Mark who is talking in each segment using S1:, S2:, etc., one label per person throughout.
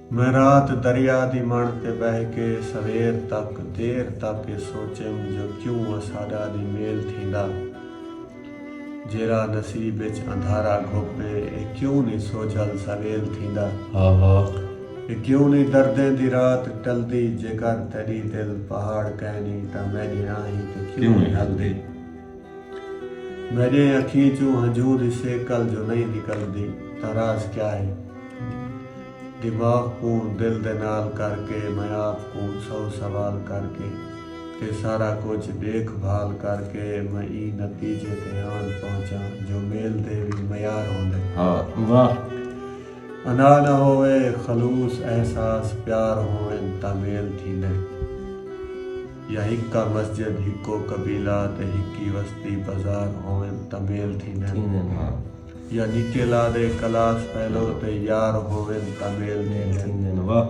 S1: मैं रात दरिया दी मण ते बह के सवेर तक देर तक ये सोचम जो क्यों असाडा दी मेल थींदा। जेरा नसीब विच अंधारा घोपे ए क्यों नहीं सोझल सवेल थींदा। ए क्यों नहीं दर्दें दी रात टलदी जेकर तेरी दिल पहाड़ कहनी ता मैंने आही ते क्यों नहीं हलदी। मेरे अखी चू हजूर इसे कल जो नहीं निकलदी तराज क्या है। दिमाग को दिल दे नाल करके मैं आप को सौ सवाल करके ते सारा कुछ देखभाल करके मैं ई नतीजे ते आन पहुंचा जो मेल दे भी मयार होंदे।
S2: वाह
S1: अना न होवे खलूस एहसास प्यार होवे ता मेल थींदे। या हिक्का मस्जिद हिक्को कबीला ते हिक्की वस्ती बाजार होवे ता मेल थींदे। या निके लादे कलास पहलो ते यार होवे ता मेल थींदे।
S2: वाह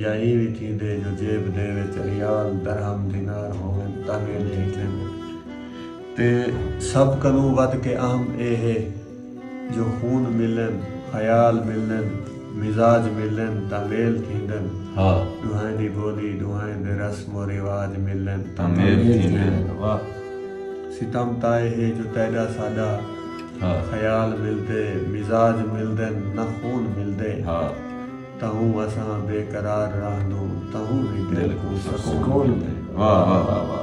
S1: या ई भी थींदे जो जेब दे विच रियाल दरहम दिनार होवे ता मेल थींदे। ते सब कनू वध के अहम ए है जो खून मिलन ख्याल मिलन मिजाज मिलन ता मेल थींदन। दुहाई दी बोली दुहाई दे रस्म रिवाज मिलन ता मेल थींदन।
S2: वाह
S1: सितम ताए है जो तेरा सादा ख्याल मिलदे मिजाज मिलदे न खून मिलदे। तहूं असां बेकरार रहंदो तहूं भी दिल को सुकून।
S2: वाह वाह वाह वाह।